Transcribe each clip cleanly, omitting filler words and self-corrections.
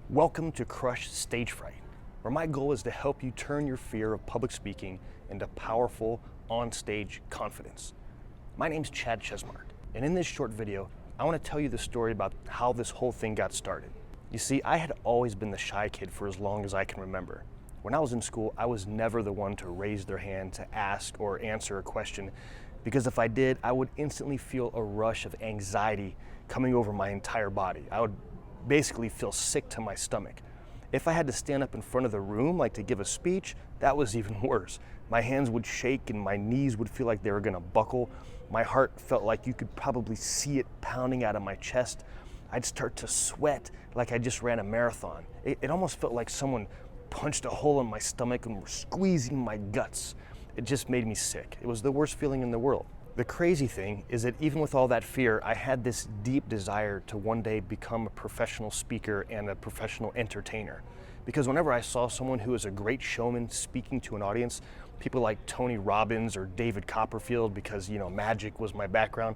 Welcome to Crush Stage Fright, where my goal is to help you turn your fear of public speaking into powerful, on-stage confidence. My name's Chad Chesmart, and in this short video, I want to tell you the story about how this whole thing got started. You see, I had always been the shy kid for as long as I can remember. When I was in school, I was never the one to raise their hand to ask or answer a question, because if I did, I would instantly feel a rush of anxiety coming over my entire body. I would basically feel sick to my stomach. If I had to stand up in front of the room, like to give a speech, that was even worse. My hands would shake and my knees would feel like they were gonna buckle. My heart felt like you could probably see it pounding out of my chest. I'd start to sweat like I just ran a marathon. It almost felt like someone punched a hole in my stomach and were squeezing my guts. It just made me sick. It was the worst feeling in the world. The crazy thing is that even with all that fear, I had this deep desire to one day become a professional speaker and a professional entertainer. Because whenever I saw someone who was a great showman speaking to an audience, people like Tony Robbins or David Copperfield, because magic was my background,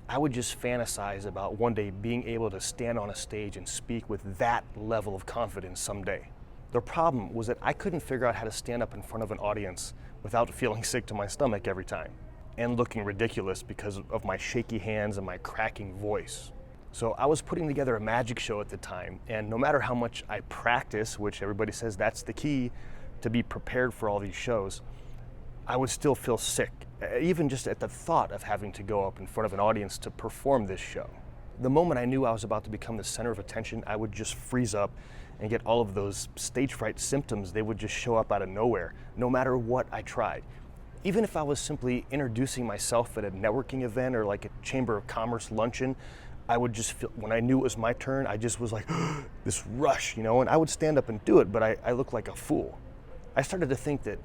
I would just fantasize about one day being able to stand on a stage and speak with that level of confidence someday. The problem was that I couldn't figure out how to stand up in front of an audience without feeling sick to my stomach every time, and looking ridiculous because of my shaky hands and my cracking voice. So I was putting together a magic show at the time, and no matter how much I practice, which everybody says that's the key to be prepared for all these shows, I would still feel sick, even just at the thought of having to go up in front of an audience to perform this show. The moment I knew I was about to become the center of attention, I would just freeze up and get all of those stage fright symptoms. They would just show up out of nowhere, no matter what I tried. Even if I was simply introducing myself at a networking event or like a Chamber of Commerce luncheon, I would just feel, when I knew it was my turn, I just was like, this rush, and I would stand up and do it, but I looked like a fool. I started to think that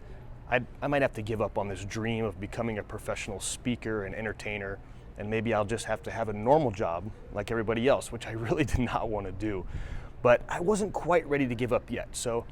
I might have to give up on this dream of becoming a professional speaker and entertainer, and maybe I'll just have to have a normal job like everybody else, which I really did not want to do. But I wasn't quite ready to give up yet, so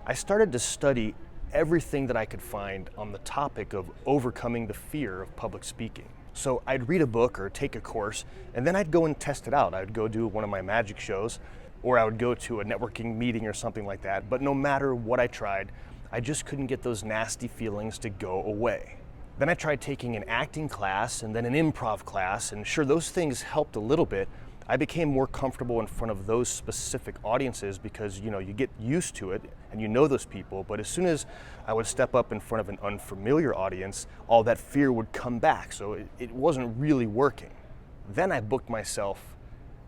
I started to study everything that I could find on the topic of overcoming the fear of public speaking. So I'd read a book or take a course, and then I'd go and test it out. I'd go do one of my magic shows, or I would go to a networking meeting or something like that. But no matter what I tried, I just couldn't get those nasty feelings to go away. Then I tried taking an acting class and then an improv class, and sure, those things helped a little bit. I became more comfortable in front of those specific audiences because you get used to it and you know those people, but as soon as I would step up in front of an unfamiliar audience, all that fear would come back, so it wasn't really working. Then I booked myself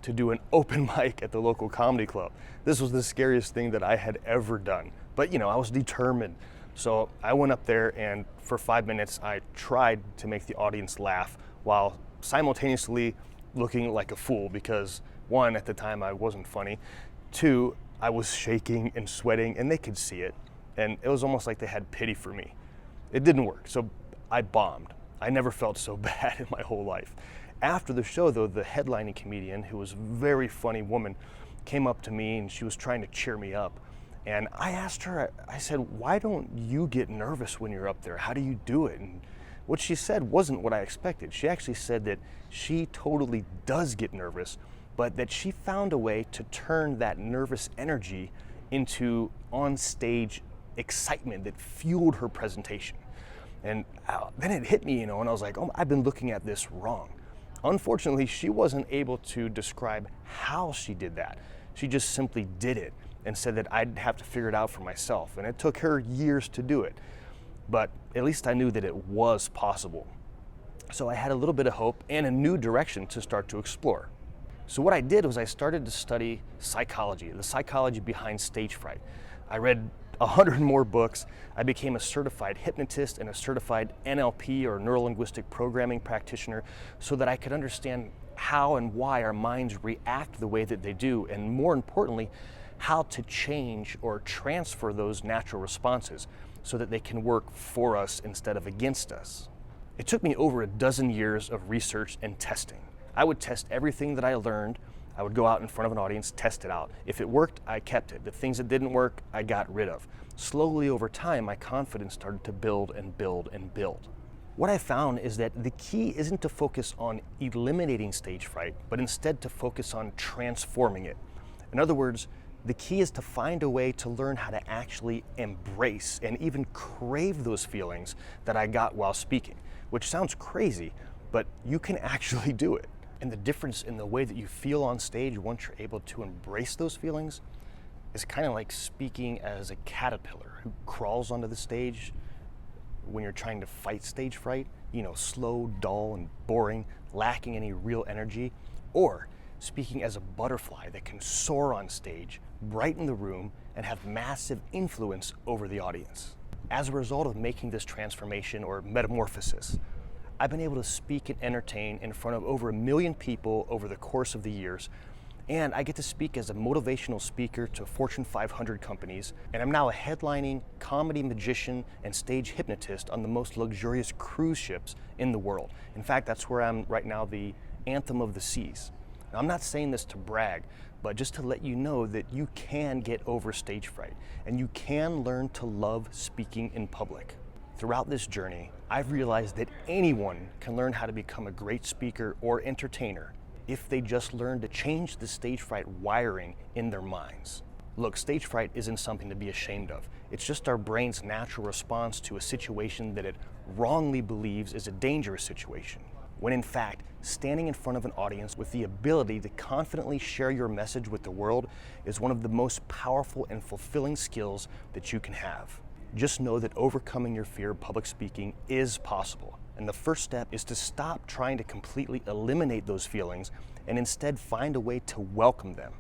to do an open mic at the local comedy club. This was the scariest thing that I had ever done, but I was determined. So I went up there, and for 5 minutes I tried to make the audience laugh while simultaneously looking like a fool, because one, at the time I wasn't funny, two, I was shaking and sweating and they could see it, and it was almost like they had pity for me. It didn't work, so I bombed. I never felt so bad in my whole life. After the show though, the headlining comedian, who was a very funny woman, came up to me and she was trying to cheer me up. And I asked her, I said, why don't you get nervous when you're up there? How do you do it? And what she said wasn't what I expected. She actually said that she totally does get nervous, but that she found a way to turn that nervous energy into on-stage excitement that fueled her presentation. And then it hit me, and I was like, oh, I've been looking at this wrong. Unfortunately, she wasn't able to describe how she did that. She just simply did it and said that I'd have to figure it out for myself. And it took her years to do it. But at least I knew that it was possible. So I had a little bit of hope and a new direction to start to explore. So what I did was I started to study psychology, the psychology behind stage fright. I read 100 more books. I became a certified hypnotist and a certified NLP, or neuro-linguistic programming practitioner, so that I could understand how and why our minds react the way that they do, and more importantly, how to change or transfer those natural responses so that they can work for us instead of against us. It took me over a dozen years of research and testing. I would test everything that I learned. I would go out in front of an audience, test it out. If it worked, I kept it. The things that didn't work, I got rid of. Slowly over time, my confidence started to build and build and build. What I found is that the key isn't to focus on eliminating stage fright, but instead to focus on transforming it. In other words, The key is to find a way to learn how to actually embrace and even crave those feelings that I got while speaking, which sounds crazy, but you can actually do it. And the difference in the way that you feel on stage once you're able to embrace those feelings is kind of like speaking as a caterpillar who crawls onto the stage when you're trying to fight stage fright, slow, dull, and boring, lacking any real energy, or speaking as a butterfly that can soar on stage, brighten the room, and have massive influence over the audience. As a result of making this transformation or metamorphosis, I've been able to speak and entertain in front of over 1 million people over the course of the years, and I get to speak as a motivational speaker to Fortune 500 companies, and I'm now a headlining comedy magician and stage hypnotist on the most luxurious cruise ships in the world. In fact, that's where I'm right now, the anthem of the seas. Now, I'm not saying this to brag, but just to let you know that you can get over stage fright, and you can learn to love speaking in public. Throughout this journey, I've realized that anyone can learn how to become a great speaker or entertainer if they just learn to change the stage fright wiring in their minds. Look, stage fright isn't something to be ashamed of. It's just our brain's natural response to a situation that it wrongly believes is a dangerous situation, when in fact, standing in front of an audience with the ability to confidently share your message with the world is one of the most powerful and fulfilling skills that you can have. Just know that overcoming your fear of public speaking is possible. And the first step is to stop trying to completely eliminate those feelings and instead find a way to welcome them.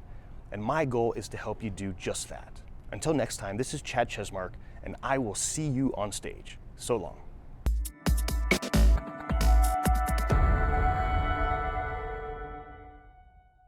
And my goal is to help you do just that. Until next time, this is Chad Chesmark, and I will see you on stage. So long.